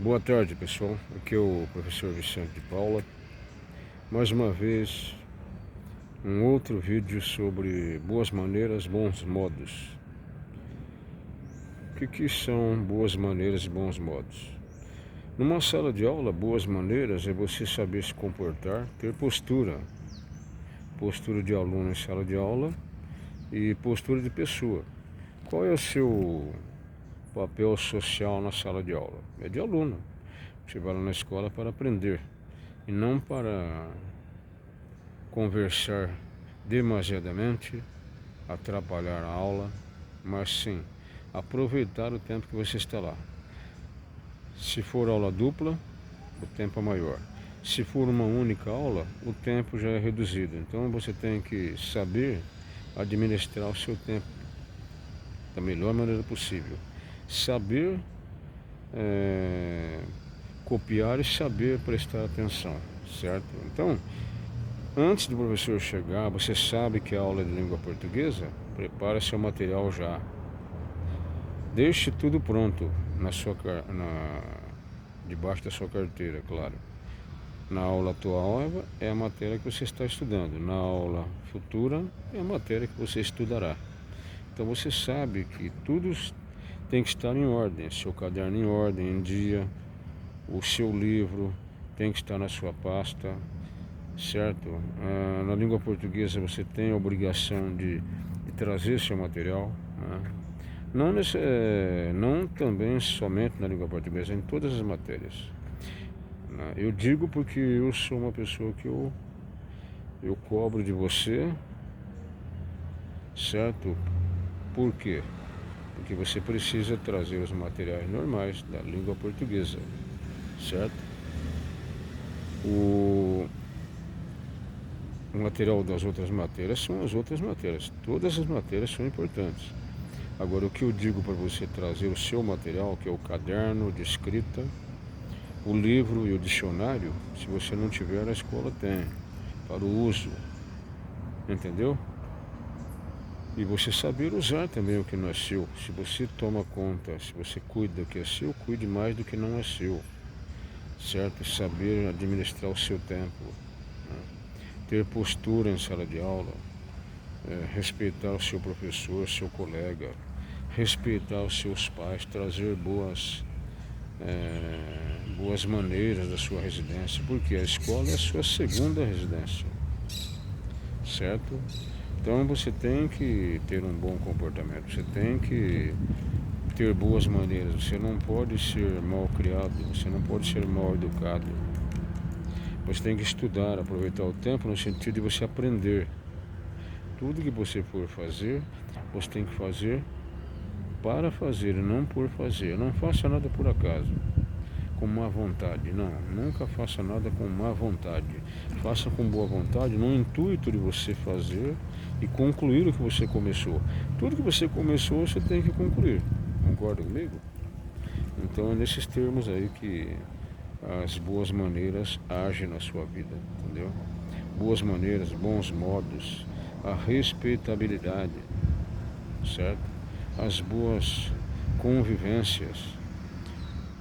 Boa tarde, pessoal. Aqui é o professor Vicente de Paula. Mais uma vez, um outro vídeo sobre boas maneiras, bons modos. O que são boas maneiras e bons modos? Numa sala de aula, boas maneiras é você saber se comportar, ter postura. Postura de aluno em sala de aula e postura de pessoa. Qual é o seu papel social na sala de aula? É de aluno. Você vai lá na escola para aprender e não para conversar demasiadamente, atrapalhar a aula, mas sim aproveitar o tempo que você está lá. Se for aula dupla, o tempo é maior. Se for uma única aula, o tempo já é reduzido. Então você tem que saber administrar o seu tempo da melhor maneira possível. Saber copiar e saber prestar atenção, certo? Então, antes do professor chegar, você sabe que a aula é de língua portuguesa, prepare seu material já. Deixe tudo pronto debaixo da sua carteira, claro. Na aula atual é a matéria que você está estudando. Na aula futura é a matéria que você estudará. Então você sabe que tudo tem que estar em ordem. Seu caderno em ordem, em dia. O seu livro tem que estar na sua pasta, certo? Na língua portuguesa você tem a obrigação de trazer seu material, né? Não também somente na língua portuguesa, em todas as matérias, né? Eu digo porque eu sou uma pessoa que eu cobro de você, certo? Por quê? Porque você precisa trazer os materiais normais da língua portuguesa, certo? O material das outras matérias são as outras matérias. Todas as matérias são importantes. Agora, o que eu digo para você trazer o seu material, que é o caderno de escrita, o livro e o dicionário, se você não tiver, a escola tem, para o uso. Entendeu? E você saber usar também o que não é seu. Se você toma conta, se você cuida do que é seu, cuide mais do que não é seu. Certo? Saber administrar o seu tempo, né? Ter postura em sala de aula, respeitar o seu professor, seu colega, respeitar os seus pais, trazer boas maneiras da sua residência, porque a escola é a sua segunda residência, certo? Então você tem que ter um bom comportamento, você tem que ter boas maneiras, você não pode ser mal criado, você não pode ser mal educado. Você tem que estudar, aproveitar o tempo no sentido de você aprender. Tudo que você for fazer, você tem que fazer para fazer e não por fazer. Não faça nada por acaso, com má vontade. Não, nunca faça nada com má vontade. Faça com boa vontade, no intuito de você fazer e concluir o que você começou. Tudo que você começou, você tem que concluir. Concorda comigo? Então é nesses termos aí que as boas maneiras agem na sua vida, entendeu? Boas maneiras, bons modos, a respeitabilidade, certo? As boas convivências.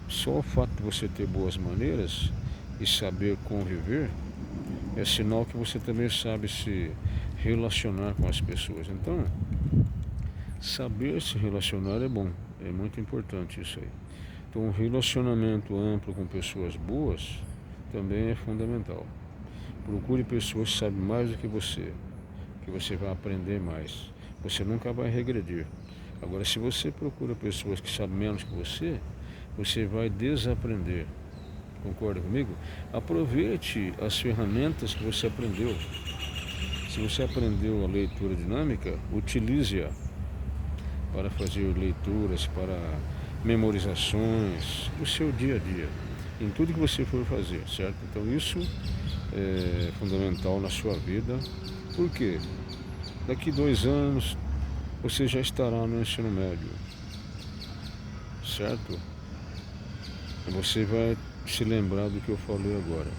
Só o fato de você ter boas maneiras e saber conviver é sinal que você também sabe se relacionar com as pessoas. Então, saber se relacionar é bom, é muito importante isso aí. Então, um relacionamento amplo com pessoas boas também é fundamental. Procure pessoas que sabem mais do que você vai aprender mais. Você nunca vai regredir. Agora, se você procura pessoas que sabem menos que você vai desaprender. Concorda comigo? Aproveite as ferramentas que você aprendeu. Se você aprendeu a leitura dinâmica, utilize-a para fazer leituras, para memorizações, no seu dia a dia, em tudo que você for fazer, certo? Então isso é fundamental na sua vida, porque daqui 2 anos você já estará no ensino médio, certo? E você vai se lembrar do que eu falei agora.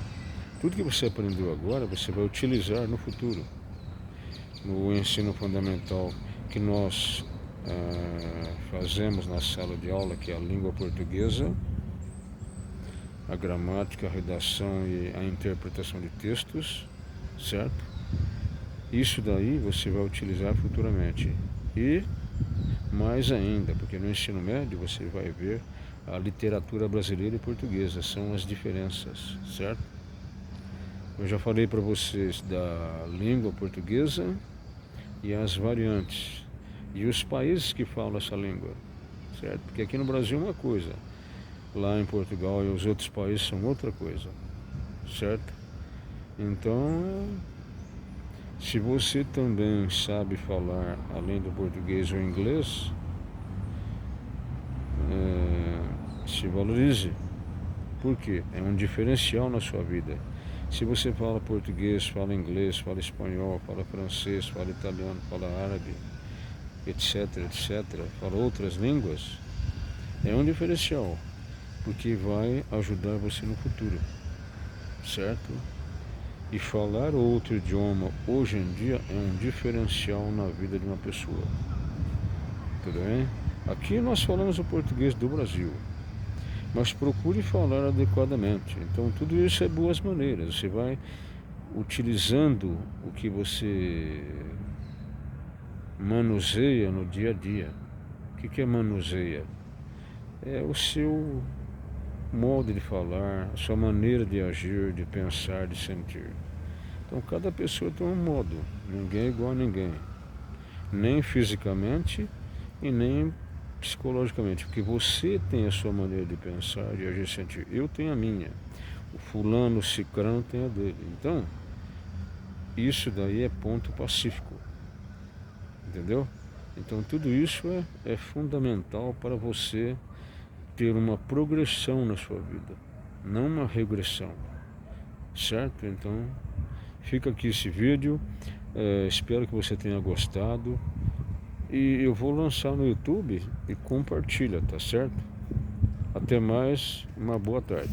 Tudo que você aprendeu agora, você vai utilizar no futuro. No ensino fundamental que nós fazemos na sala de aula, que é a língua portuguesa, a gramática, a redação e a interpretação de textos, certo? Isso daí você vai utilizar futuramente. E mais ainda, porque no ensino médio você vai ver a literatura brasileira e portuguesa, são as diferenças, certo? Eu já falei para vocês da língua portuguesa e as variantes e os países que falam essa língua, certo? Porque aqui no Brasil é uma coisa, lá em Portugal e os outros países são outra coisa, certo? Então, se você também sabe falar além do português ou inglês, se valorize, porque é um diferencial na sua vida. Se você fala português, fala inglês, fala espanhol, fala francês, fala italiano, fala árabe, etc, etc, fala outras línguas, é um diferencial, porque vai ajudar você no futuro, certo? E falar outro idioma hoje em dia é um diferencial na vida de uma pessoa, tudo bem? Aqui nós falamos o português do Brasil, mas procure falar adequadamente. Então tudo isso é boas maneiras, você vai utilizando o que você manuseia no dia a dia. O que é manuseia? É o seu modo de falar, a sua maneira de agir, de pensar, de sentir. Então cada pessoa tem um modo, ninguém é igual a ninguém, nem fisicamente e nem psicologicamente, porque você tem a sua maneira de pensar, de agir, de sentir. Eu tenho a minha, o fulano, o cicrano tem a dele. Então isso daí é ponto pacífico, entendeu? Então tudo isso é fundamental para você ter uma progressão na sua vida, não uma regressão, certo? Então fica aqui esse vídeo, espero que você tenha gostado e eu vou lançar no YouTube e compartilha, tá certo? Até mais, uma boa tarde.